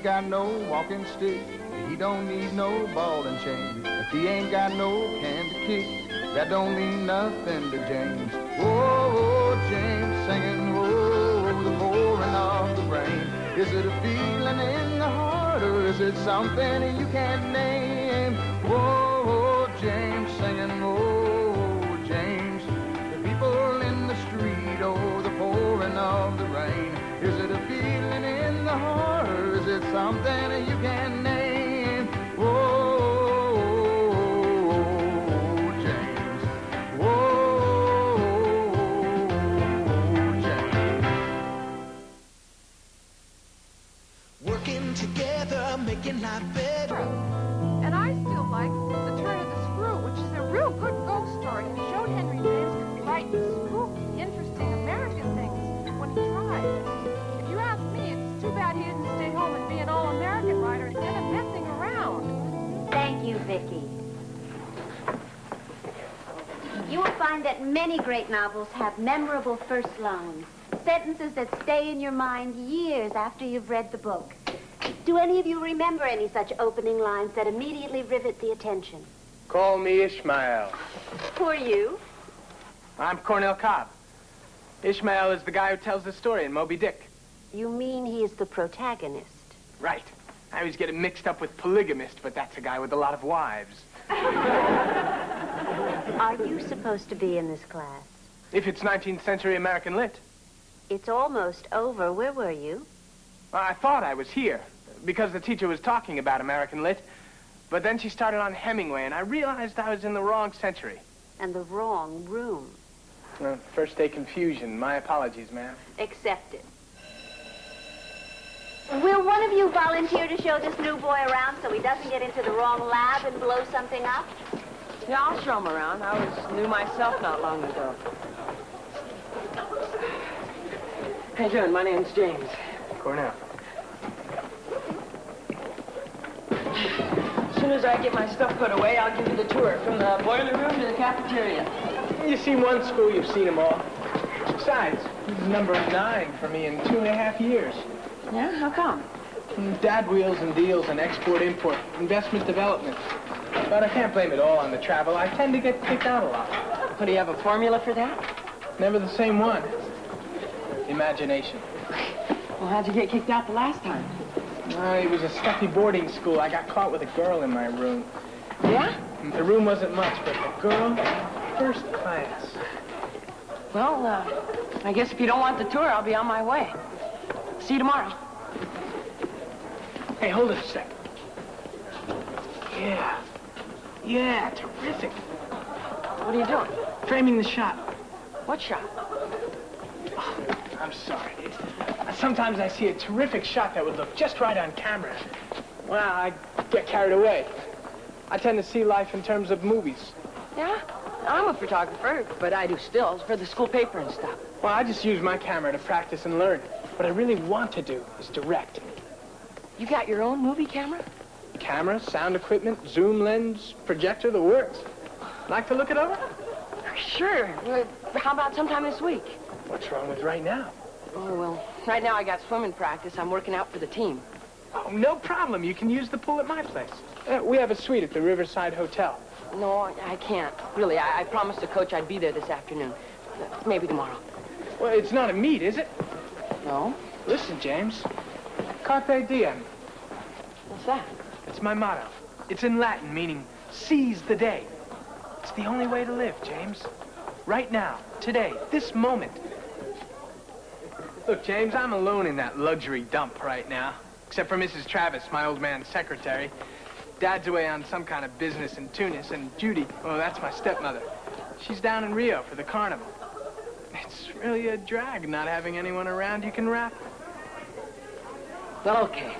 got no walking stick, he don't need no ball and chain. If he ain't got no can to kick, that don't mean nothing to James. Whoa, James singing, whoa, the pouring of the rain. Is it a feeling in the heart, or is it something you can't name? Whoa, James singing, whoa, James. The people in the street, oh, the pouring of the rain. Is it a feeling in the heart, or is it something you can't name? Whoa, James. Whoa, James. Working together, making life better. And I still like The Turn of the Screw, which is a real good ghost story. It showed Henry James could write spooky, interesting American things when he tried. If you ask me, it's too bad he didn't stay home and be an all-American writer instead of messing around. Thank you, Vicky. You will find that many great novels have memorable first lines, sentences that stay in your mind years after you've read the book. Do any of you remember any such opening lines that immediately rivet the attention? Call me Ishmael. Who are you? I'm Cornell Cobb. Ishmael is the guy who tells the story in Moby Dick. You mean he is the protagonist? Right. I always get it mixed up with polygamist, but that's a guy with a lot of wives. Are you supposed to be in this class? If it's 19th century American lit. It's almost over. Where were you? I thought I was here, because the teacher was talking about American lit, but then she started on Hemingway, and I realized I was in the wrong century. And the wrong room. First day confusion. My apologies, ma'am. Accepted. Will one of you volunteer to show this new boy around so he doesn't get into the wrong lab and blow something up? Yeah, I'll show him around. I was new myself not long ago. How you doing? My name's James. Cornell. As soon as I get my stuff put away, I'll give you the tour from the boiler room to the cafeteria. You've seen one school, you've seen them all. Besides, this is number 9 for me in 2.5 years. Yeah? How come? Dad wheels and deals and export-import, investment development. But I can't blame it all on the travel. I tend to get kicked out a lot. What, do you have a formula for that? Never the same one. Imagination. Well, how'd you get kicked out the last time? It was a stuffy boarding school. I got caught with a girl in my room. Yeah? The room wasn't much, but the girl, first class. Well, I guess if you don't want the tour, I'll be on my way. See you tomorrow. Hey, hold it a sec. Yeah, terrific. What are you doing? Framing the shot. What shot? Oh, I'm sorry. Sometimes I see a terrific shot that would look just right on camera. Well, I get carried away. I tend to see life in terms of movies. Yeah? I'm a photographer, but I do stills for the school paper and stuff. Well, I just use my camera to practice and learn. What I really want to do is direct. You got your own movie camera? Camera, sound equipment, zoom lens, projector, the works. Like to look it over? Sure. How about sometime this week? What's wrong with right now? Oh, well, right now I got swimming practice. I'm working out for the team. Oh, no problem. You can use the pool at my place. We have a suite at the Riverside Hotel. No, I can't. Really, I promised the coach I'd be there this afternoon. Maybe tomorrow. Well, it's not a meet, is it? No. Listen, James. Carpe diem. What's that? It's my motto. It's in Latin, meaning seize the day. It's the only way to live, James. Right now, today, this moment. Look, James, I'm alone in that luxury dump right now. Except for Mrs. Travis, my old man's secretary. Dad's away on some kind of business in Tunis, and Judy, well, that's my stepmother. She's down in Rio for the carnival. It's really a drag not having anyone around you can rap. Well, okay.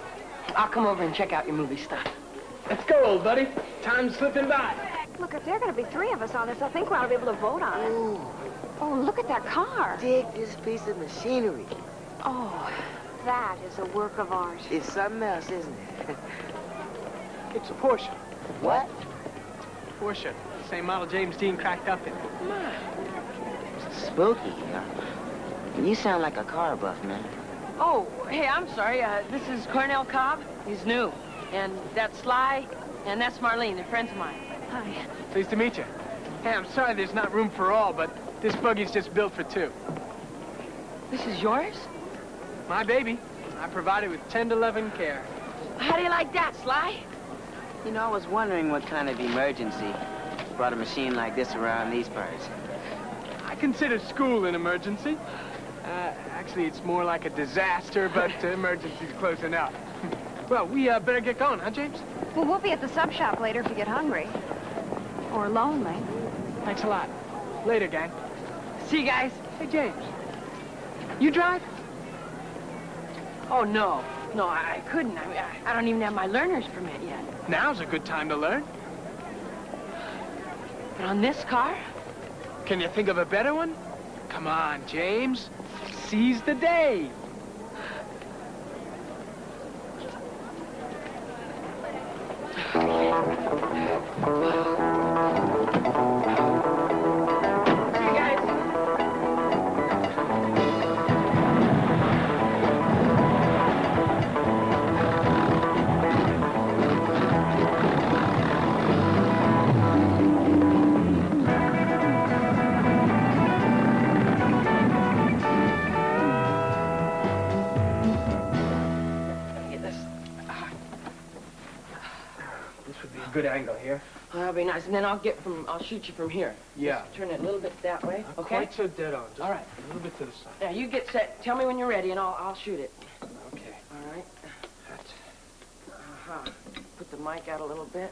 I'll come over and check out your movie stuff. Let's go, old buddy. Time's slipping by. Look, if there are going to be 3 of us on this, I think we ought to be able to vote on it. Ooh, Oh, look at that car. dig this piece of machinery. Oh, that is a work of art. It's something else, isn't it? It's a Porsche. What? Porsche. Same model James Dean cracked up in. Spooky, huh? You sound like a car buff, man. Oh, hey, I'm sorry. This is Cornell Cobb. He's new. And that's Sly, and that's Marlene. They're friends of mine. Hi. Pleased to meet you. Hey, I'm sorry there's not room for all, but this buggy's just built for two. This is yours? My baby. I provide it with 10 to 11 care. How do you like that, Sly? You know, I was wondering what kind of emergency brought a machine like this around these parts. I consider school an emergency. Actually, it's more like a disaster, but emergency's close enough. Well, we better get going, huh, James? Well, we'll be at the sub shop later if you get hungry. Or lonely. Thanks a lot. Later, gang. See you guys. Hey, James. You drive? Oh, no. No, I couldn't. I mean, I don't even have my learner's permit yet. Now's a good time to learn. But on this car? Can you think of a better one? Come on, James. Seize the day. Good angle here. Oh, that'll be nice. And then I'll shoot you from here. Yeah. Just turn it a little bit that way, Not okay? quite so dead on. Just All right. A little bit to the side. Now, you get set. Tell me when you're ready, and I'll shoot it. Okay. All right. That's... Uh-huh. Put the mic out a little bit.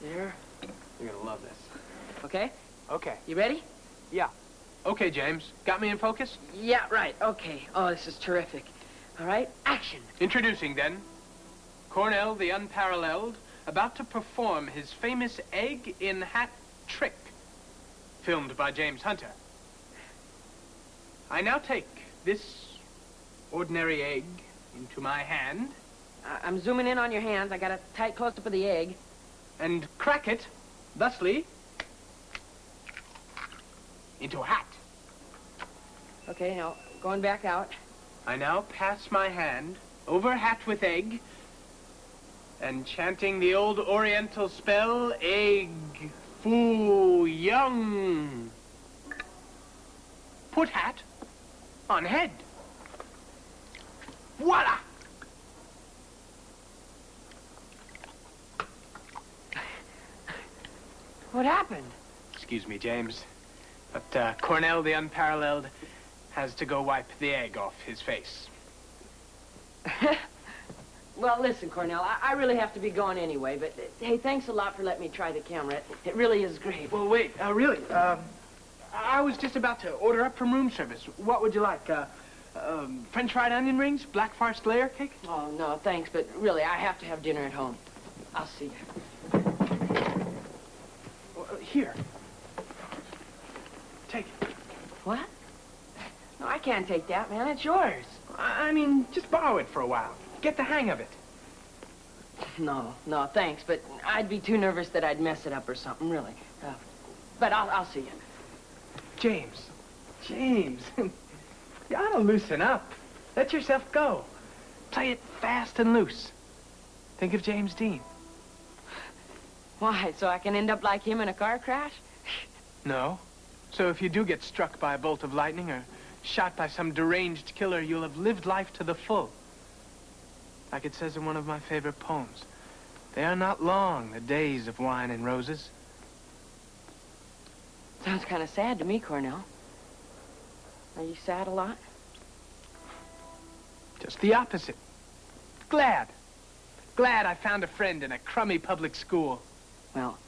There. You're gonna love this. Okay? Okay. You ready? Yeah. Okay, James. Got me in focus? Yeah, right. Okay. Oh, this is terrific. All right. Action. Introducing, then, Cornell the Unparalleled, about to perform his famous egg-in-hat trick, filmed by James Hunter. I now take this ordinary egg into my hand I'm zooming in on your hands. I got a tight close-up of the egg. and crack it, thusly, into a hat. Okay, now, going back out. I now pass my hand over hat with egg, and chanting the old Oriental spell, egg, foo, young. Put hat on head. Voila! What happened? Excuse me, James, but Cornell the Unparalleled has to go wipe the egg off his face. Well, listen, Cornell, I really have to be going anyway, but, hey, thanks a lot for letting me try the camera. It really is great. Well, wait, really, I was just about to order up from room service. What would you like, French fried onion rings, black forest layer cake? Oh, no, thanks, but really, I have to have dinner at home. I'll see you. Here. Take it. What? No, I can't take that, man. It's yours. I mean, just borrow it for a while. Get the hang of it. No, thanks, but I'd be too nervous that I'd mess it up or something, really. But I'll see you. James. You ought to loosen up. Let yourself go. Play it fast and loose. Think of James Dean. Why, so I can end up like him in a car crash? No. So if you do get struck by a bolt of lightning or shot by some deranged killer, you'll have lived life to the full. Like it says in one of my favorite poems, they are not long, the days of wine and roses. Sounds kind of sad to me, Cornell. Are you sad a lot? Just the opposite. Glad I found a friend in a crummy public school. Well,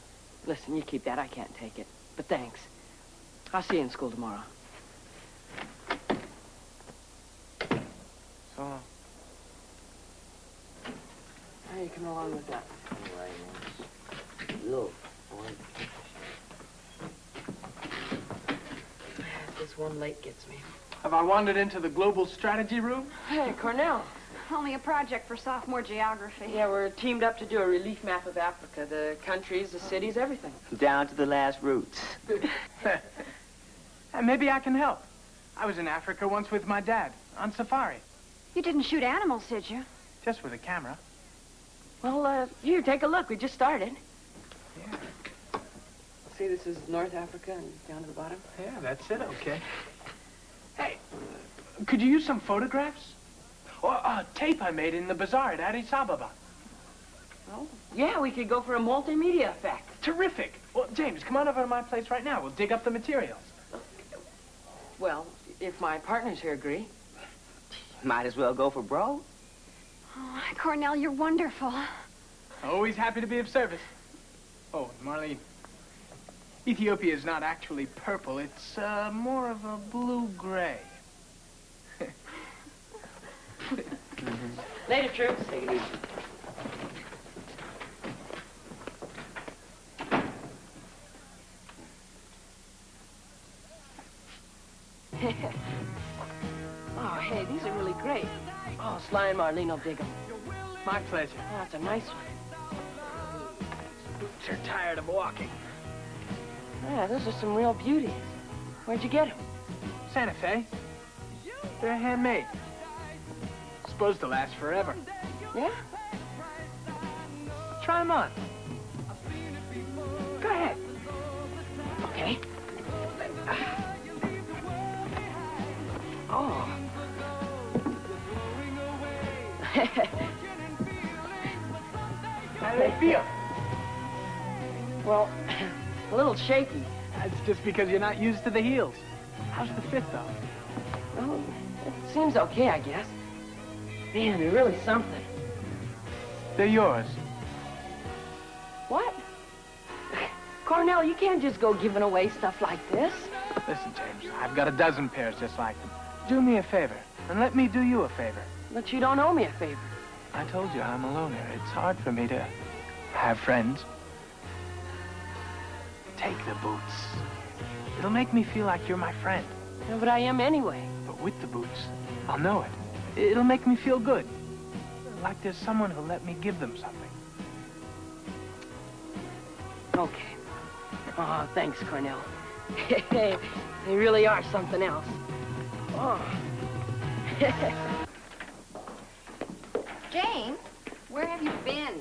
listen, you keep that. I can't take it. But thanks. I'll see you in school tomorrow. So long. How you come along with that? Look, This one late gets me. Have I wandered into the global strategy room? Hey, Cornell. Only a project for sophomore geography. Yeah, we're teamed up to do a relief map of Africa. The countries, the cities, everything. down to the last roots. And maybe I can help. I was in Africa once with my dad, on safari. You didn't shoot animals, did you? Just with a camera. Well, here, take a look. We just started. Yeah. See, this is North Africa and down to the bottom. Yeah, that's it, okay. Hey, could you use some photographs? Or tape I made in the bazaar at Addis Ababa. Oh, yeah, we could go for a multimedia effect. Terrific. Well, James, come on over to my place right now. We'll dig up the materials. Well, if my partners here agree. Might as well go for broke. Oh, Cornell, you're wonderful. Always happy to be of service. Oh, Marlene, Ethiopia is not actually purple. It's more of a blue-gray. Later, troops. Take it easy. Oh, hey, these are really great. Oh, Sly and Marlene will dig them. My pleasure. Oh, that's a nice one. Boots are tired of walking. Yeah, those are some real beauties. Where'd you get them? Santa Fe. They're handmade. Supposed to last forever. Yeah? Try them on. Go ahead. Okay. Oh. How do they feel? Well, a little shaky. That's just because you're not used to the heels. How's the fit, though? Well, it seems okay, I guess. Man, they're really something. They're yours. What? Cornell, you can't just go giving away stuff like this. Listen, James, I've got a dozen pairs just like them. Do me a favor, and let me do you a favor. But you don't owe me a favor. I told you I'm a loner. It's hard for me to have friends. Take the boots. It'll make me feel like you're my friend. Yeah, but I am anyway. But with the boots, I'll know it. It'll make me feel good. Like there's someone who'll let me give them something. Okay. Oh, thanks, Cornell. They really are something else. Oh. James, where have you been?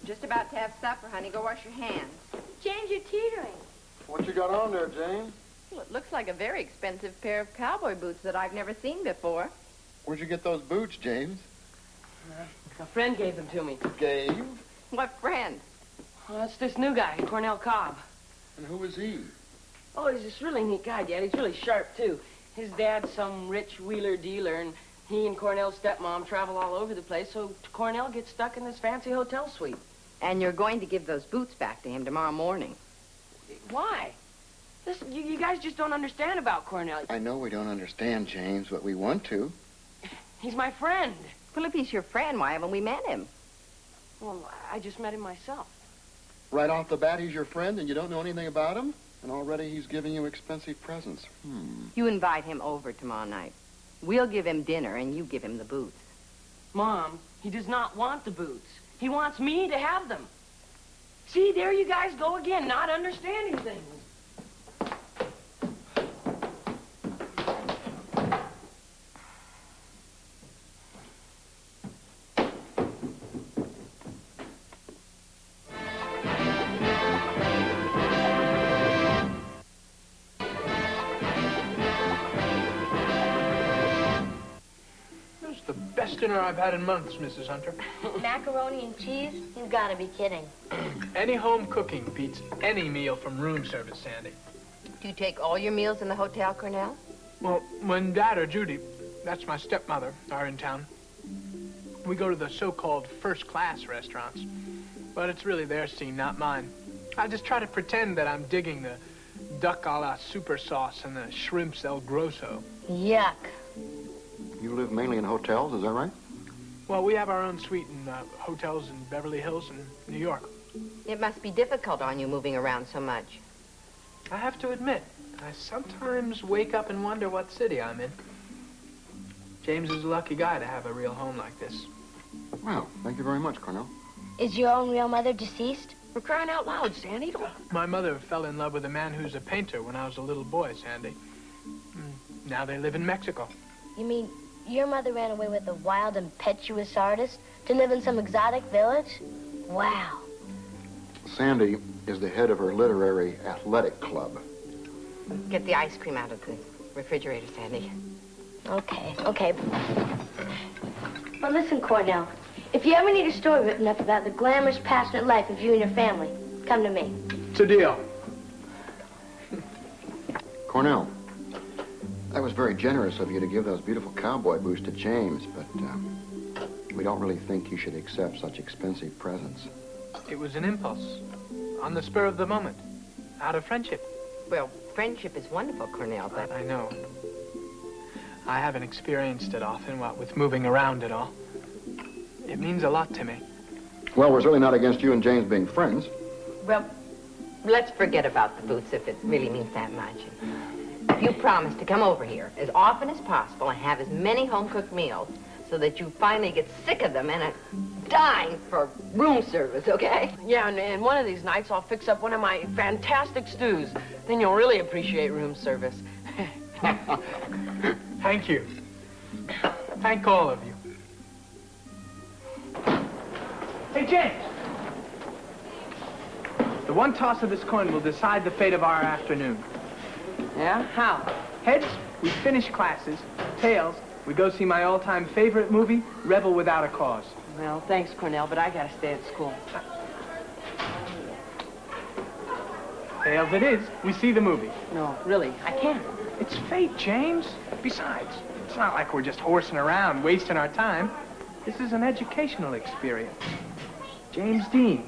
Just about to have supper, honey. Go wash your hands. James, you're teetering. What you got on there, Jane? Well, it looks like a very expensive pair of cowboy boots that I've never seen before. Where'd you get those boots, James? A friend gave them to me. Gave? What friend? Oh, it's this new guy, Cornell Cobb. And who is he? Oh, he's this really neat guy, Dad. He's really sharp, too. His dad's some rich wheeler dealer, and he and Cornell's stepmom travel all over the place, so Cornell gets stuck in this fancy hotel suite. And you're going to give those boots back to him tomorrow morning. Why? Listen, you guys just don't understand about Cornell. I know we don't understand, James, but we want to. He's my friend. Well, if he's your friend, why haven't we met him? Well, I just met him myself. Right off the bat, he's your friend, and you don't know anything about him? And already he's giving you expensive presents. You invite him over tomorrow night. We'll give him dinner, and you give him the boots. Mom, he does not want the boots. He wants me to have them. See, there you guys go again, not understanding things. Dinner I've had in months, Mrs. Hunter. Macaroni and cheese? You've got to be kidding. Any home cooking beats any meal from room service, Sandy. Do you take all your meals in the hotel, Cornell? Well, when Dad or Judy, that's my stepmother, are in town, we go to the so-called first-class restaurants. But it's really their scene, not mine. I just try to pretend that I'm digging the duck a la super sauce and the shrimps el grosso. Yuck. You live mainly in hotels, is that right? Well, we have our own suite in hotels in Beverly Hills and New York. It must be difficult on you moving around so much. I have to admit, I sometimes wake up and wonder what city I'm in. James is a lucky guy to have a real home like this. Well, thank you very much, Cornell. Is your own real mother deceased? We're crying out loud, Sandy. My mother fell in love with a man who's a painter when I was a little boy, Sandy. Now they live in Mexico. You mean your mother ran away with a wild, impetuous artist to live in some exotic village? Wow. Sandy is the head of her literary athletic club. Get the ice cream out of the refrigerator, Sandy. Okay. But listen, Cornell, if you ever need a story written up about the glamorous, passionate life of you and your family, come to me. It's a deal. Cornell, that was very generous of you to give those beautiful cowboy boots to James, but we don't really think you should accept such expensive presents. It was an impulse, on the spur of the moment, out of friendship. Well, friendship is wonderful, Cornell, but... I know. I haven't experienced it often, what with moving around and all. It means a lot to me. Well, we're certainly not against you and James being friends. Well, let's forget about the boots if it really means that much. You promise to come over here as often as possible and have as many home-cooked meals so that you finally get sick of them and are dying for room service, okay? Yeah, and one of these nights I'll fix up one of my fantastic stews. Then you'll really appreciate room service. Thank you. Thank all of you. Hey, James! The one toss of this coin will decide the fate of our afternoon. Yeah? How? Heads, we finish classes. Tails, we go see my all-time favorite movie, Rebel Without a Cause. Well, thanks, Cornell, but I gotta stay at school. Tails it is. We see the movie. No, really, I can't. It's fate, James. Besides, it's not like we're just horsing around, wasting our time. This is an educational experience. James Dean,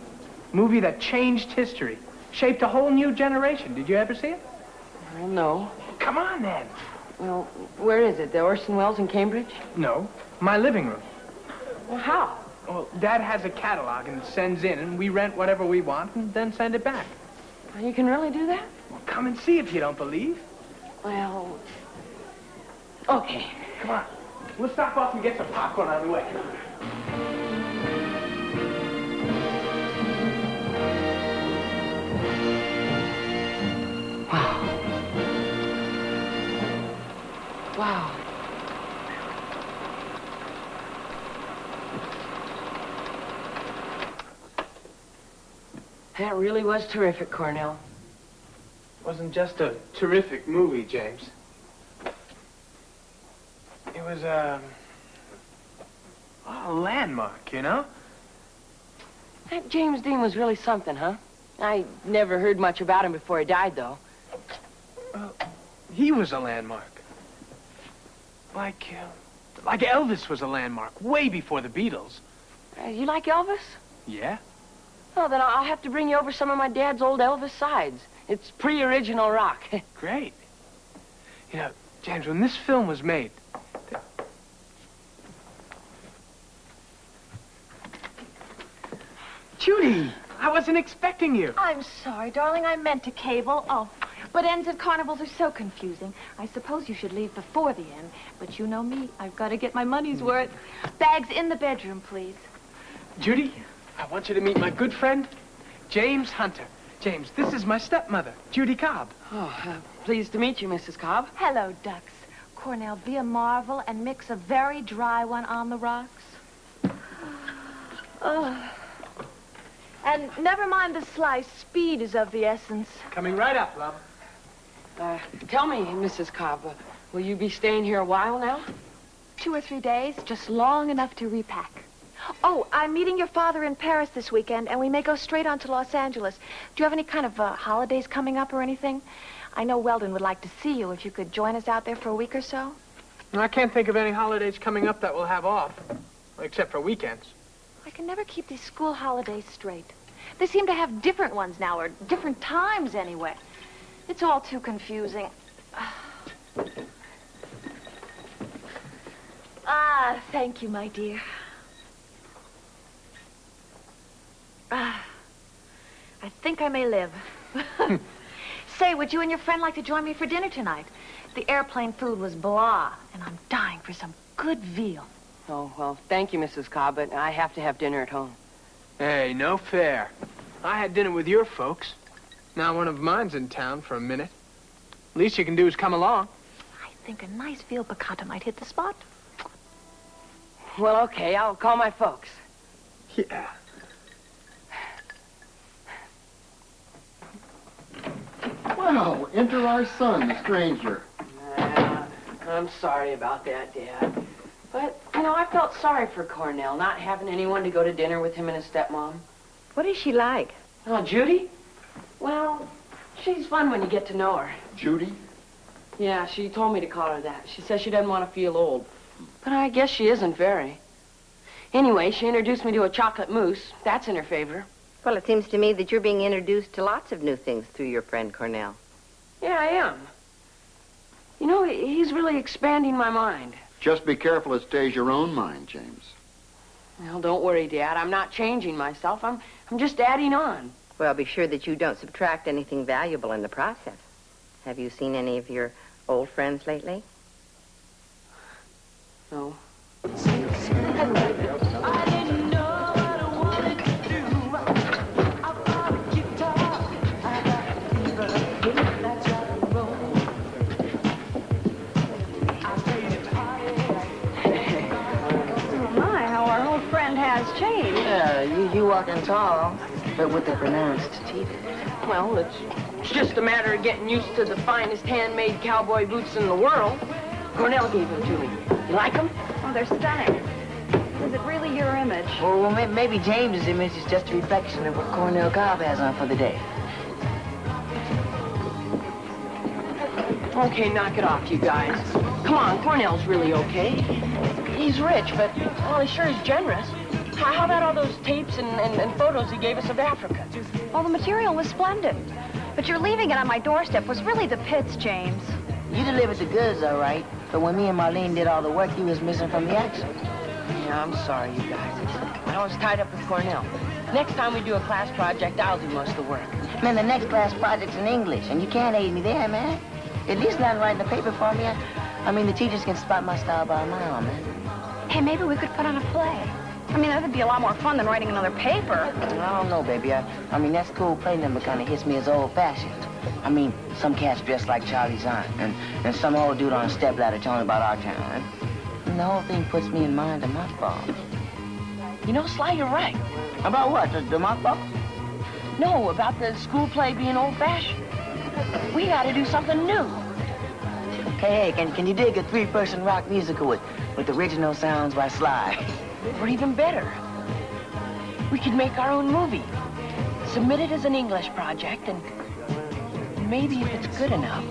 movie that changed history, shaped a whole new generation. Did you ever see it? Well, no. Come on, then. Well, where is it? The Orson Welles in Cambridge? No, my living room. Well, how? Well, Dad has a catalog and sends in, and we rent whatever we want and then send it back. You can really do that? Well, come and see if you don't believe. Well, okay. Come on. We'll stop off and get some popcorn on the way. Wow. That really was terrific, Cornell. It wasn't just a terrific movie, James. It was a landmark, you know? That James Dean was really something, huh? I never heard much about him before he died, though. Well, he was a landmark. Like Elvis was a landmark way before the Beatles. You like Elvis? Yeah? Oh, then I'll have to bring you over some of my dad's old Elvis sides. It's pre-original rock. Great. You know, James, when this film was made... Judy, I wasn't expecting you. I'm sorry, darling. I meant to cable. Oh, but ends at carnivals are so confusing. I suppose you should leave before the end. But you know me. I've got to get my money's worth. Bags in the bedroom, please. Judy, I want you to meet my good friend, James Hunter. James, this is my stepmother, Judy Cobb. Oh, pleased to meet you, Mrs. Cobb. Hello, ducks. Cornell, be a marvel and mix a very dry one on the rocks. Oh. And never mind the slice. Speed is of the essence. Coming right up, love. Tell me, Mrs. Cobb, will you be staying here a while now? 2 or 3 days, just long enough to repack. Oh, I'm meeting your father in Paris this weekend, and we may go straight on to Los Angeles. Do you have any kind of holidays coming up or anything? I know Weldon would like to see you if you could join us out there for a week or so. I can't think of any holidays coming up that we'll have off, except for weekends. I can never keep these school holidays straight. They seem to have different ones now, or different times anyway. It's all too confusing. Ah, thank you, my dear. I think I may live. Say, would you and your friend like to join me for dinner tonight? The airplane food was blah, and I'm dying for some good veal. Oh, well, thank you, Mrs. Cobb, but I have to have dinner at home. Hey, no fair. I had dinner with your folks. Now one of mine's in town for a minute. Least you can do is come along. I think a nice veal piccata might hit the spot. Well, okay, I'll call my folks. Yeah. Well, enter our son, the stranger. I'm sorry about that, Dad. But, I felt sorry for Cornell, not having anyone to go to dinner with him and his stepmom. What is she like? Oh, Judy? Well, she's fun when you get to know her. Judy? Yeah, she told me to call her that. She says she doesn't want to feel old. But I guess she isn't very. Anyway, she introduced me to a chocolate mousse. That's in her favor. Well, it seems to me that you're being introduced to lots of new things through your friend Cornell. Yeah, I am. He's really expanding my mind. Just be careful it stays your own mind, James. Well, don't worry, Dad. I'm not changing myself. I'm just adding on. Well, be sure that you don't subtract anything valuable in the process. Have you seen any of your old friends lately? No. Changed. Yeah, you walking tall, but with the pronounced teeth. Well, it's just a matter of getting used to the finest handmade cowboy boots in the world. Cornell gave them to me. You like them? Oh, they're stunning. Is it really your image? Well, maybe James's image is just a reflection of what Cornell Cobb has on for the day. Okay, knock it off, you guys. Come on, Cornell's really okay. He's rich, but, well, he sure is generous. How about all those tapes and photos he gave us of Africa? Well, the material was splendid. But your leaving it on my doorstep was really the pits, James. You delivered the goods, all right. But when me and Marlene did all the work, you was missing from the action. Yeah, I'm sorry, you guys. I was tied up with Cornell. Next time we do a class project, I'll do most of the work. Man, the next class project's in English, and you can't aid me there, man. At least not writing the paper for me. I mean, the teachers can spot my style by a mile, man. Hey, maybe we could put on a play. I mean, that would be a lot more fun than writing another paper. I don't know, baby. I mean, that school play number kind of hits me as old-fashioned. I mean, some cats dressed like Charlie's aunt, and some old dude on a stepladder telling about our town. And the whole thing puts me in mind of my fault. Sly, you're right. About what? The mothball? No, about the school play being old-fashioned. We got to do something new. Hey, can you dig a three-person rock musical with original sounds by Sly? Or even better, we could make our own movie, submit it as an English project, and maybe if it's good enough,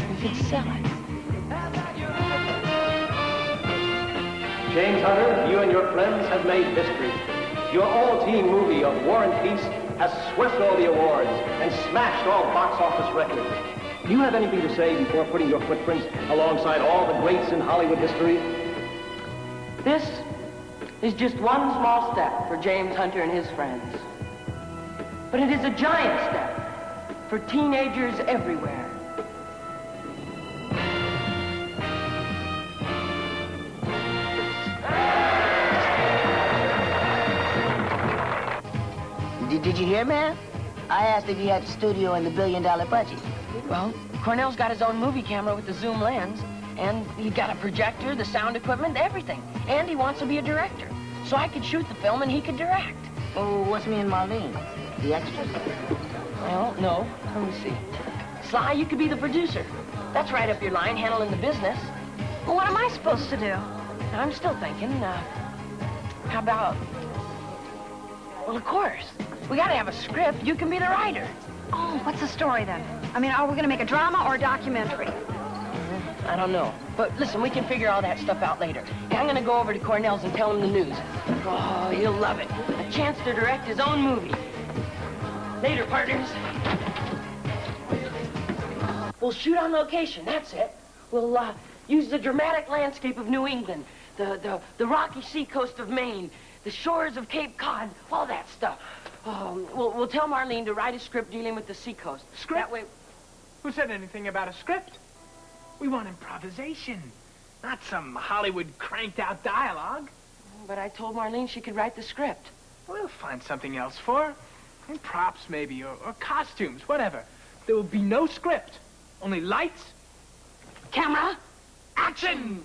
we could sell it. James Hunter, you and your friends have made history. Your all-team movie of War and Peace has swept all the awards and smashed all box office records. Do you have anything to say before putting your footprints alongside all the greats in Hollywood history? This is just one small step for James Hunter and his friends. But it is a giant step for teenagers everywhere. Did you hear, man? I asked if you had the studio and the billion-dollar budget. Well, Cornell's got his own movie camera with the zoom lens, and he got a projector, the sound equipment, everything. And he wants to be a director. So I could shoot the film and he could direct. Oh, what's me and Marlene? The extras? Well, no. Let me see. Sly, you could be the producer. That's right up your line, handling the business. Well, what am I supposed to do? I'm still thinking, how about... Well, of course. We gotta have a script. You can be the writer. Oh, what's the story then? I mean, are we gonna make a drama or a documentary? I don't know. But listen, we can figure all that stuff out later. Hey, I'm gonna go over to Cornell's and tell him the news. Oh, he'll love it. A chance to direct his own movie. Later, partners. We'll shoot on location, that's it. We'll use the dramatic landscape of New England, the rocky seacoast of Maine, the shores of Cape Cod, all that stuff. We'll tell Marlene to write a script dealing with the seacoast. Script? That way... Who said anything about a script? We want improvisation, not some Hollywood cranked-out dialogue. But I told Marlene she could write the script. We'll find something else for her. And props, maybe, or costumes, whatever. There will be no script, only lights Camera, action!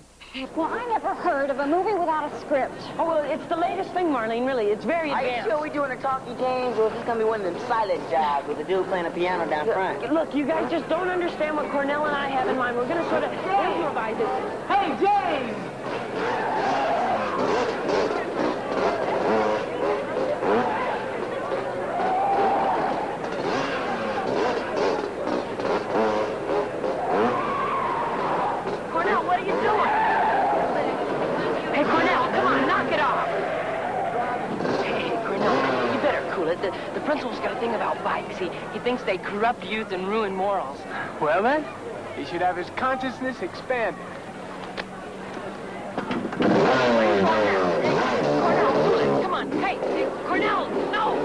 Well, I never heard of a movie without a script. Oh, well, it's the latest thing, Marlene, really. It's very Are advanced. you sure we're doing a talkie, James, or is this gonna be one of them silent jobs with the dude playing the piano down front? Look, you guys just don't understand what Cornell and I have in mind. We're gonna sort of improvise it. Hey, James! Cornell, what are you doing? Hey, Cornell, come on, knock it off. Hey, Cornell, you better cool it. The principal's got a thing about bikes. He thinks they corrupt youth and ruin morals. Well, then, he should have his consciousness expanded. Cornell, cool it. Come on. Hey, Cornell, no!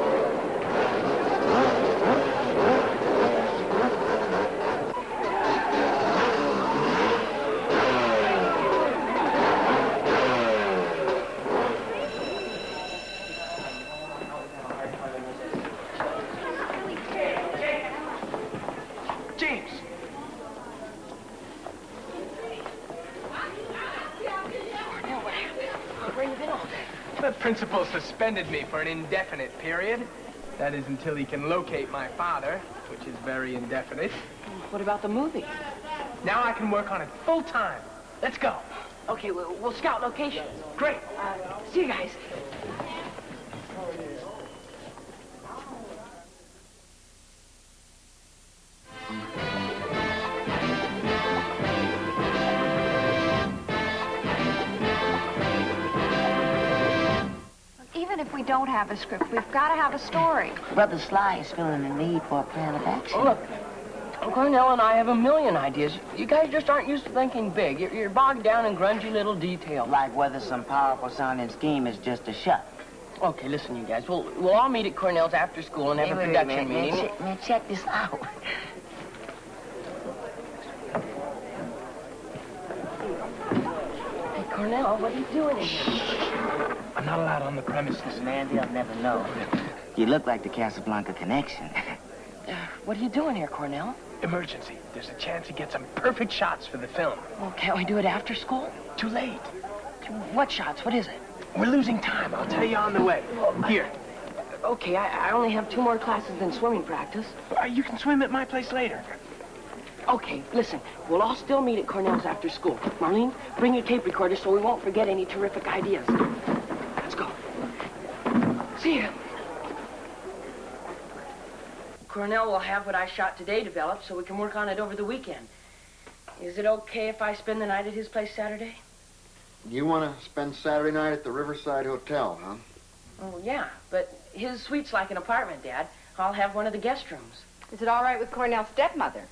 James! Cornell, what happened? Where you been all day? The principal suspended me for an indefinite period. That is until he can locate my father, which is very indefinite. What about the movie? Now I can work on it full time. Let's go. Okay, we'll scout locations. Great. See you guys. Even if we don't have a script, we've got to have a story. Brother Sly is feeling the need for a plan of action. Oh, look, Cornell and I have a million ideas. You guys just aren't used to thinking big. You're bogged down in grungy little details. Like whether some powerful sounding scheme is just a shut. Okay, listen, you guys. We'll all meet at Cornell's after school and have a production meeting. Man, check this out. Hey, Cornell, what are you doing in here? I'm not allowed on the premises. Man, they'll never know. You look like the Casablanca connection. What are you doing here, Cornell? Emergency. There's a chance to get some perfect shots for the film. Well, can't we do it after school? Too late. What shots? What is it? We're losing time. I'll tell you on the way. Here. Okay, I only have 2 more classes than swimming practice. You can swim at my place later. Okay, listen, we'll all still meet at Cornell's after school. Marlene, bring your tape recorder so we won't forget any terrific ideas. Let's go. See ya. Cornell will have what I shot today developed so we can work on it over the weekend. Is it okay if I spend the night at his place Saturday? You want to spend Saturday night at the Riverside Hotel, huh? Oh, yeah, but his suite's like an apartment, Dad. I'll have one of the guest rooms. Is it all right with Cornell's stepmother?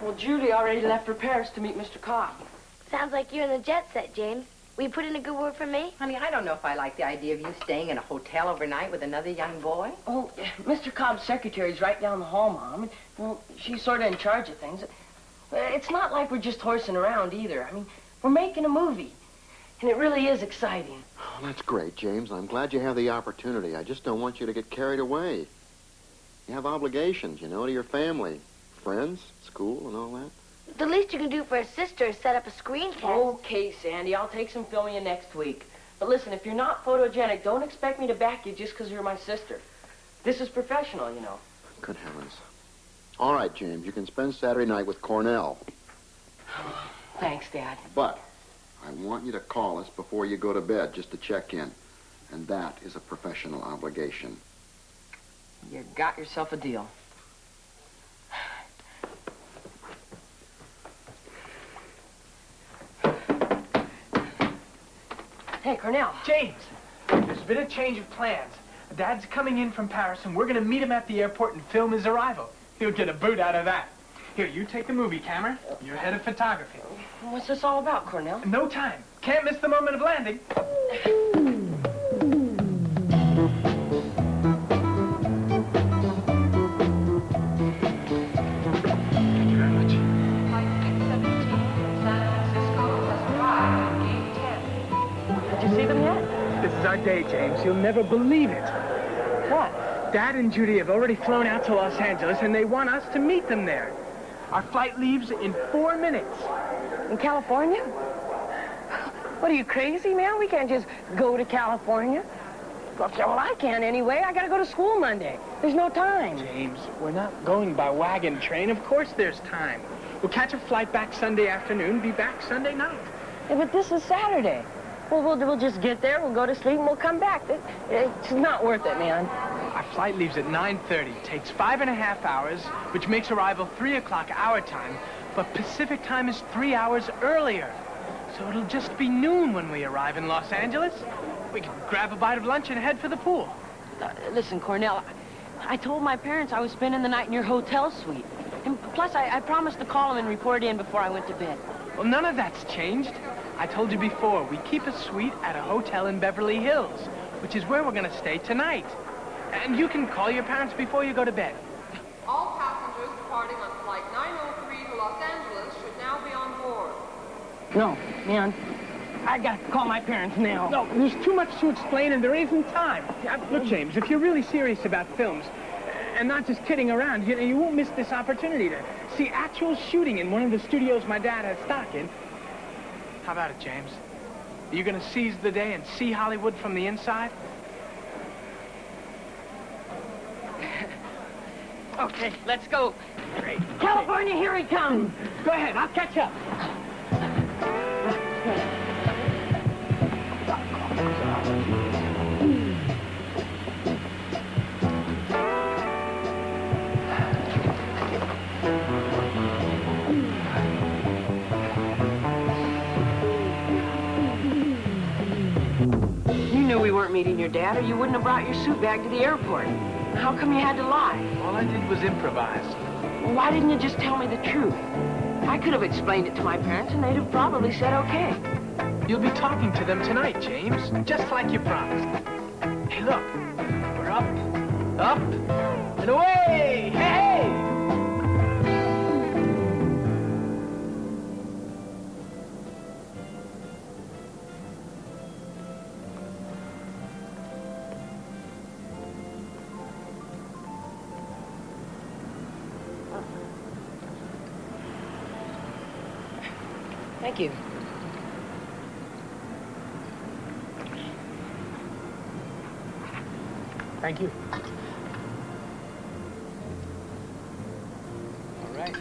Well, Judy already left for Paris to meet Mr. Cobb. Sounds like you're in the jet set, James. Will you put in a good word for me? Honey, I don't know if I like the idea of you staying in a hotel overnight with another young boy. Oh, Mr. Cobb's secretary's right down the hall, Mom. Well, she's sort of in charge of things. It's not like we're just horsing around either. I mean, we're making a movie, and it really is exciting. Oh, that's great, James. I'm glad you have the opportunity. I just don't want you to get carried away. You have obligations, you know, to your family, friends, school, and all that. The least you can do for a sister is set up a screen test. Okay, Sandy, I'll take some filming in next week. But listen, if you're not photogenic, don't expect me to back you just because you're my sister. This is professional, you know. Good heavens. All right, James, you can spend Saturday night with Cornell. Thanks, Dad. But I want you to call us before you go to bed just to check in. And that is a professional obligation. You got yourself a deal. Hey, Cornell. James, there's been a change of plans. Dad's coming in from Paris, and we're going to meet him at the airport and film his arrival. He'll get a boot out of that. Here, you take the movie camera. You're head of photography. What's this all about, Cornell? No time. Can't miss the moment of landing. Thank you very much. Did you see them yet? This is our day, James. You'll never believe it. What? Dad and Judy have already flown out to Los Angeles, and they want us to meet them there. Our flight leaves in 4 minutes. In California? What, are you crazy, man? We can't just go to California. Well, I can't anyway. I gotta go to school Monday. There's no time. James, we're not going by wagon train. Of course there's time. We'll catch a flight back Sunday afternoon, be back Sunday night. Yeah, but this is Saturday. Well, we'll just get there, we'll go to sleep, and we'll come back. It's not worth it, man. Our flight leaves at 9:30. Takes 5.5 hours, which makes arrival 3 o'clock our time. But Pacific time is 3 hours earlier. So it'll just be noon when we arrive in Los Angeles. We can grab a bite of lunch and head for the pool. Listen, Cornell, I told my parents I was spending the night in your hotel suite. And plus, I promised to call them and report in before I went to bed. Well, none of that's changed. I told you before, we keep a suite at a hotel in Beverly Hills, which is where we're going to stay tonight. And you can call your parents before you go to bed. All passengers departing on flight 903 to Los Angeles should now be on board. No, man. I gotta call my parents now. No, there's too much to explain and there isn't time. Look, James, if you're really serious about films, and not just kidding around, you won't miss this opportunity to see actual shooting in one of the studios my dad has stock in. How about it, James? Are you gonna seize the day and see Hollywood from the inside? Okay, let's go. Great. California, here he comes. Go ahead, I'll catch up. You knew we weren't meeting your dad, or you wouldn't have brought your suit bag to the airport. How come you had to lie? All I did was improvise. Well, why didn't you just tell me the truth? I could have explained it to my parents, and they'd have probably said okay. You'll be talking to them tonight, James, just like you promised. Hey, look, we're up, and away! Hey! Thank you. Thank you. All right.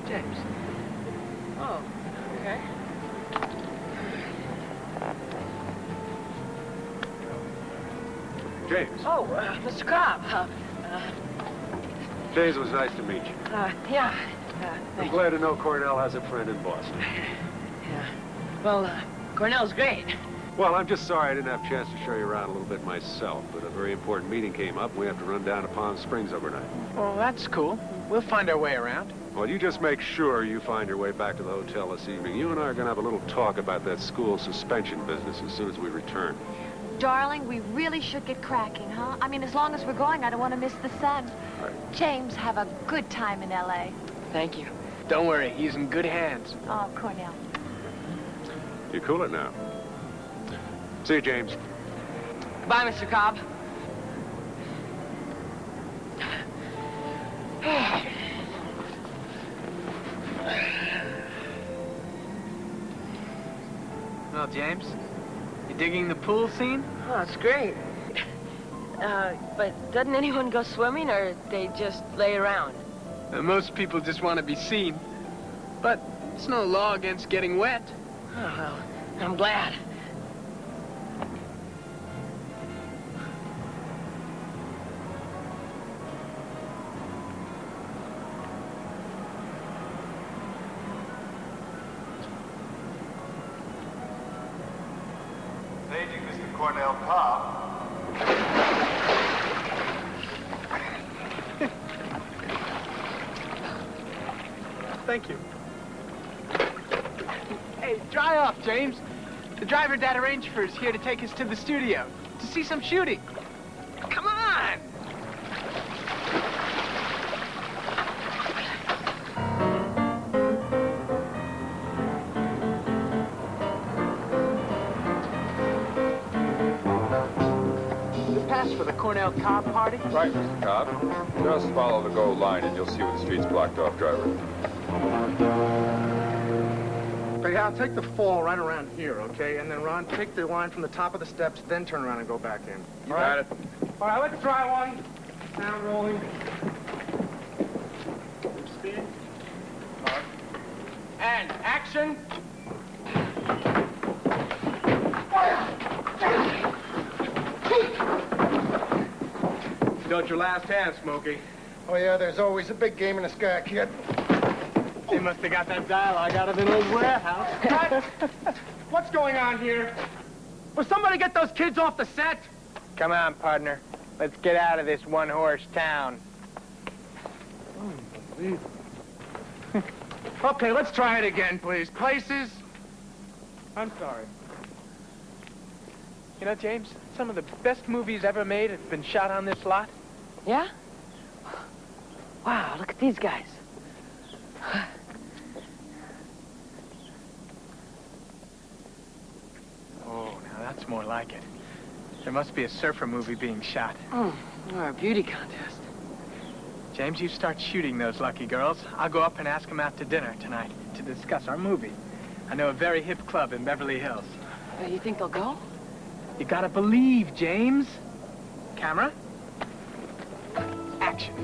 James. Oh, okay. James. Oh, Mr. Cobb. James, it was nice to meet you. Yeah. I'm glad to know Cornell has a friend in Boston. Yeah. Well, Cornell's great. Well, I'm just sorry I didn't have a chance to show you around a little bit myself, but a very important meeting came up, and we have to run down to Palm Springs overnight. Well, that's cool. We'll find our way around. Well, you just make sure you find your way back to the hotel this evening. You and I are going to have a little talk about that school suspension business as soon as we return. Darling, we really should get cracking, huh? I mean, as long as we're going, I don't want to miss the sun. Right. James, have a good time in L.A. Thank you. Don't worry, he's in good hands. Oh, Cornell. You cool it now. See you, James. Goodbye, Mr. Cobb. Well, James, you digging the pool scene? Oh, it's great. But doesn't anyone go swimming, or they just lay around? Most people just want to be seen. But it's no law against getting wet. Oh, well, I'm glad. Paging Mr. Cornell Cobb. Thank you. Hey, dry off, James. The driver Dad arranged for is here to take us to the studio to see some shooting. Come on! Cornell car party? Right, Mr. Cobb. Just follow the gold line and you'll see where the street's blocked off, driver. Okay, Hal, take the fall right around here, okay? And then, Ron, take the line from the top of the steps, then turn around and go back in. You got it. All right, let's try one. Sound rolling. Speed. And action. Don't your last hand, Smokey. Oh, yeah, there's always a big game in the sky, kid. They must have got that dialogue out of an old warehouse. What's going on here? Will somebody get those kids off the set? Come on, partner. Let's get out of this one-horse town. Okay, let's try it again, please. Places. I'm sorry. You know, James, some of the best movies ever made have been shot on this lot. Yeah? Wow, look at these guys. Oh, now that's more like it. There must be a surfer movie being shot. Or a beauty contest. James, you start shooting those lucky girls. I'll go up and ask them out to dinner tonight to discuss our movie. I know a very hip club in Beverly Hills. You think they'll go? You gotta believe, James. Camera. Action.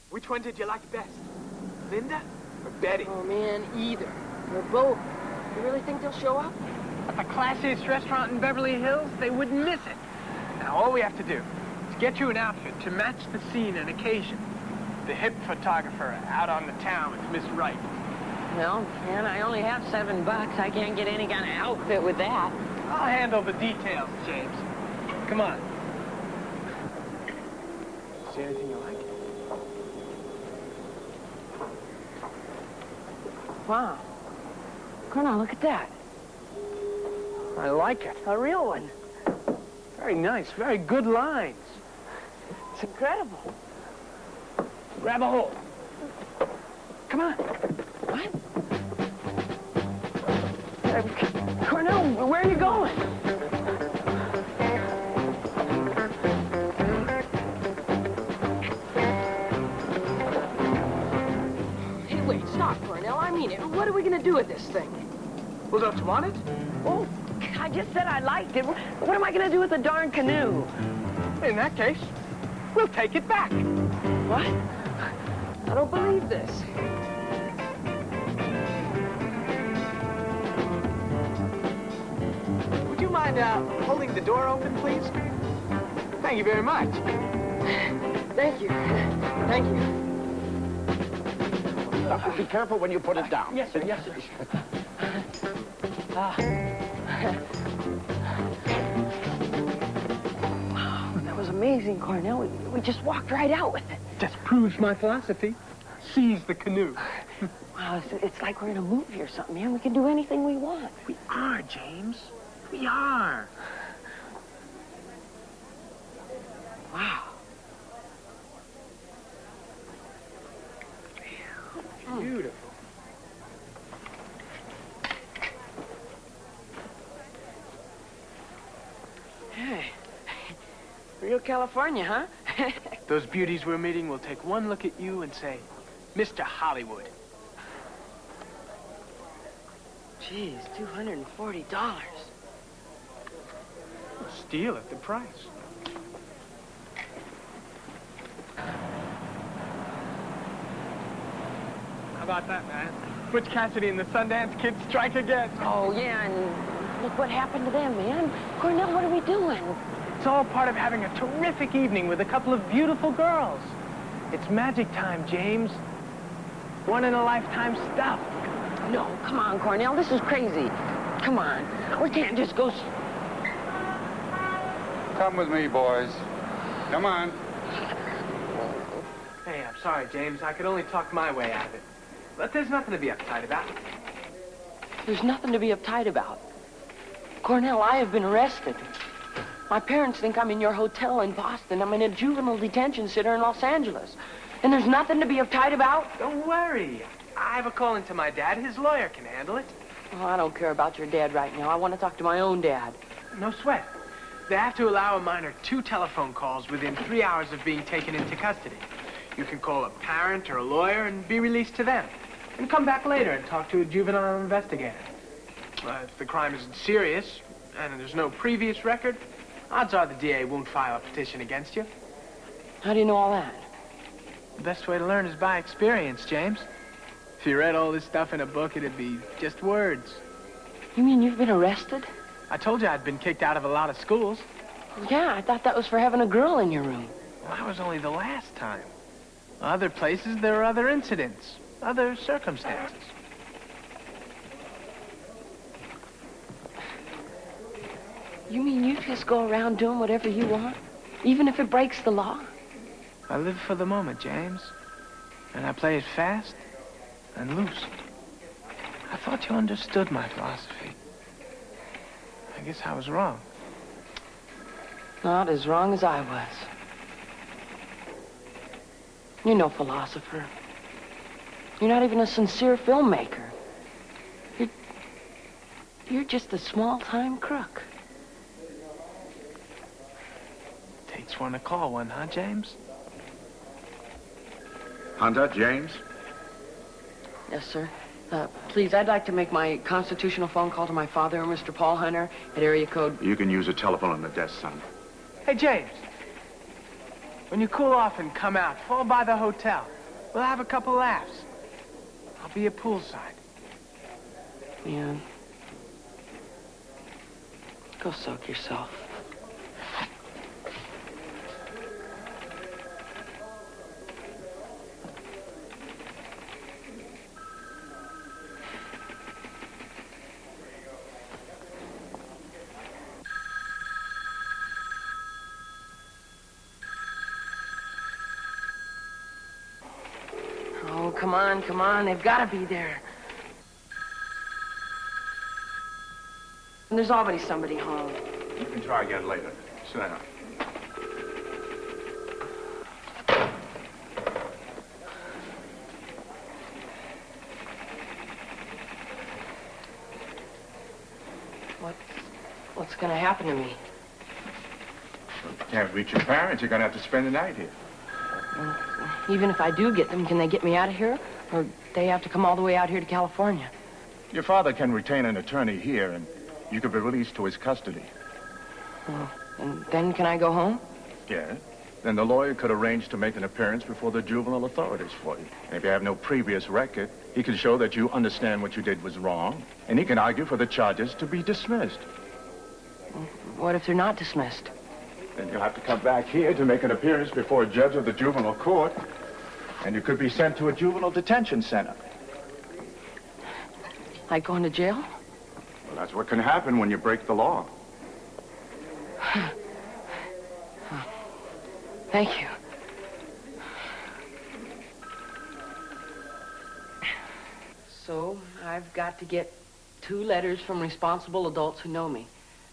Which one did you like best? Linda or Betty? Oh, man, either. Or both. You really think they'll show up? At the classiest restaurant in Beverly Hills, they wouldn't miss it. Now, all we have to do is get you an outfit to match the scene and occasion. The hip photographer out on the town with Miss Wright. No, man, I only have $7. I can't get any kind of outfit with that. I'll handle the details, James. Come on. See anything you like? Wow. Colonel, look at that. I like it. A real one. Very nice. Very good lines. It's incredible. Grab a hold. Come on. What? Cornell, where are you going? Hey, wait, stop, Cornell. I mean it. What are we going to do with this thing? Well, don't you want it? Oh, I just said I liked it. What am I going to do with the darn canoe? In that case, we'll take it back. What? I don't believe this. Would you mind holding the door open, please? Thank you very much. Thank you. Thank you. Be careful when you put it down. Yes, sir. Yes, sir. Wow, that was amazing, Cornell. We just walked right out with it. Just proves my philosophy. Seize the canoe. Wow, it's like we're in a movie or something, man. We can do anything we want. We are, James. We are. Wow. Beautiful. Hey. Real California, huh? Those beauties we're meeting will take one look at you and say, Mr. Hollywood. Geez, $240. Steal at the price. How about that, man? Butch Cassidy and the Sundance Kid strike again. Oh, yeah, and look what happened to them, man. Cornell, what are we doing? It's all part of having a terrific evening with a couple of beautiful girls. It's magic time, James. One-in-a-lifetime stuff. No, come on, Cornell. This is crazy. Come on. We can't just go... Come with me, boys. Come on. Hey, I'm sorry, James. I could only talk my way out of it. But there's nothing to be uptight about. There's nothing to be uptight about. Cornell, I have been arrested. My parents think I'm in your hotel in Boston. I'm in a juvenile detention center in Los Angeles. And there's nothing to be uptight about? Don't worry. I have a call into my dad. His lawyer can handle it. Oh, I don't care about your dad right now. I want to talk to my own dad. No sweat. They have to allow a minor 2 telephone calls within 3 hours of being taken into custody. You can call a parent or a lawyer and be released to them. And come back later and talk to a juvenile investigator. If the crime isn't serious and there's no previous record, odds are the DA won't file a petition against you. How do you know all that? The best way to learn is by experience, James. If you read all this stuff in a book, it'd be just words. You mean you've been arrested? I told you I'd been kicked out of a lot of schools. Yeah, I thought that was for having a girl in your room. Well, that was only the last time. Other places, there are other incidents, other circumstances. You mean you just go around doing whatever you want, even if it breaks the law? I live for the moment, James. And I play it fast and loose. I thought you understood my philosophy. I guess I was wrong. Not as wrong as I was. You're no philosopher. You're not even a sincere filmmaker. You're just a small-time crook. Takes one to call one, huh, James? Hunter, James? Yes, sir. Please, I'd like to make my constitutional phone call to my father, Mr. Paul Hunter, at area code... You can use a telephone on the desk, son. Hey, James. When you cool off and come out, fall by the hotel. We'll have a couple laughs. I'll be at poolside. Yeah. Go soak yourself. Oh, come on, come on. They've got to be there. And there's already somebody home. You can try again later. Sit down. What's going to happen to me? If you can't reach your parents, you're going to have to spend the night here. Even if I do get them, can they get me out of here? Or they have to come all the way out here to California? Your father can retain an attorney here, and you could be released to his custody. Oh, and then can I go home? Yes. Then the lawyer could arrange to make an appearance before the juvenile authorities for you. And if you have no previous record, he can show that you understand what you did was wrong, and he can argue for the charges to be dismissed. What if they're not dismissed? Then you'll have to come back here to make an appearance before a judge of the juvenile court, and you could be sent to a juvenile detention center. Like going to jail? Well, that's what can happen when you break the law. Thank you. So, I've got to get 2 letters from responsible adults who know me,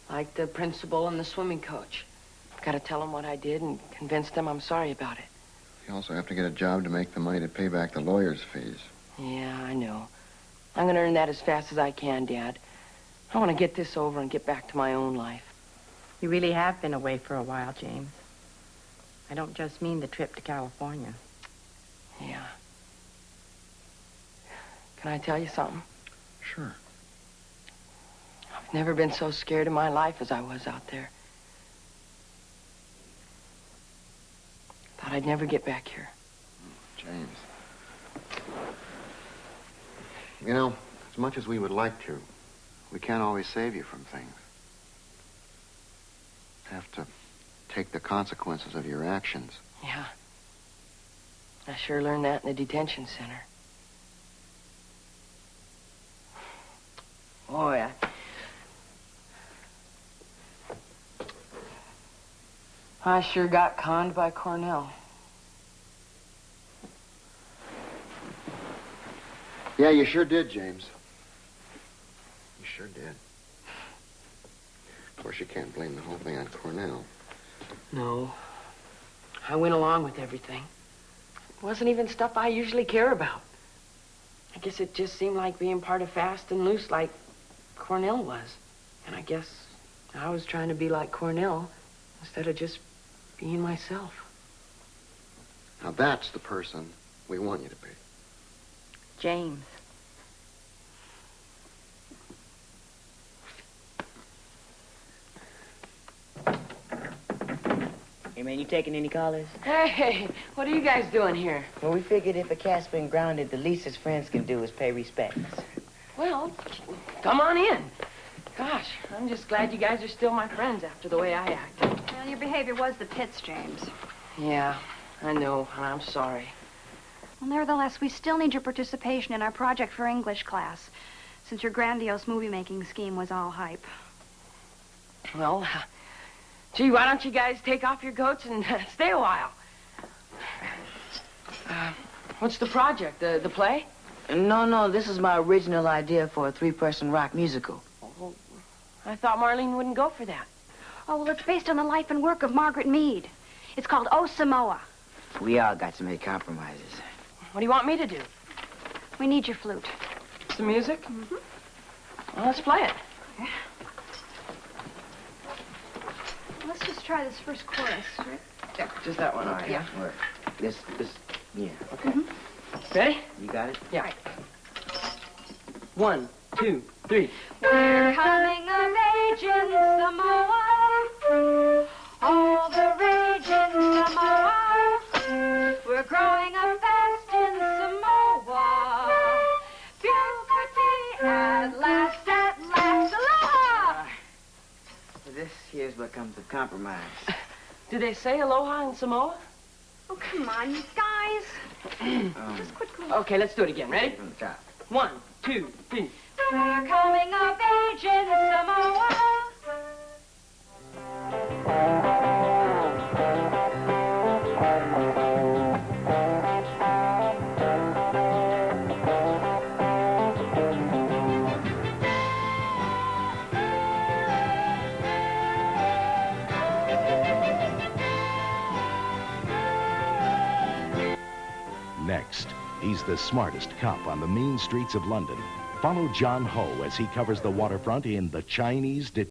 like the principal and the swimming coach. I've got to tell them what I did and convince them I'm sorry about it. You also have to get a job to make the money to pay back the lawyer's fees. Yeah, I know. I'm going to earn that as fast as I can, Dad. I want to get this over and get back to my own life. You really have been away for a while, James. I don't just mean the trip to California. Yeah. Can I tell you something? Sure. I've never been so scared in my life as I was out there. Thought I'd never get back here. James. You know, as much as we would like to, we can't always save you from things. Have to take the consequences of your actions. Yeah. I sure learned that in the detention center. Boy, I sure got conned by Cornell. Yeah, you sure did, James. You sure did. Of course, you can't blame the whole thing on Cornell. No. I went along with everything. It wasn't even stuff I usually care about. I guess it just seemed like being part of Fast and Loose like Cornell was. And I guess I was trying to be like Cornell instead of just being myself. Now, that's the person we want you to be. James. Hey, man, you taking any callers? Hey, what are you guys doing here? Well, we figured if a cat's been grounded, the least his friends can do is pay respects. Well, come on in. Gosh, I'm just glad you guys are still my friends after the way I acted. Well, your behavior was the pits, James. Yeah, I know, and I'm sorry. Well, nevertheless, we still need your participation in our project for English class, since your grandiose movie-making scheme was all hype. Well, gee, why don't you guys take off your coats and stay a while? What's the project? The play? No, this is my original idea for a 3-person rock musical. Well, I thought Marlene wouldn't go for that. Oh, well, it's based on the life and work of Margaret Mead. It's called O Samoa. We all got to make compromises. What do you want me to do? We need your flute. Some music? Mm-hmm. Well, let's play it. Okay. Let's just try this first chorus, right? Yeah, just that one. All right. Yeah. All right. This, yeah. Okay. Ready? You got it? Yeah. Right. 1, 2, 3. We're coming of age in Samoa. All the rage in Samoa. We're growing up fast in Samoa. Puberty at last, aloha! This here's what comes of compromise. Do they say aloha in Samoa? Oh, come on, you guys. Just quit going. Okay, let's do it again. Ready? From the top. 1, 2, 3. We're coming of age in Samoa. Next, he's the smartest cop on the mean streets of London. Follow John Ho as he covers the waterfront in The Chinese Detective.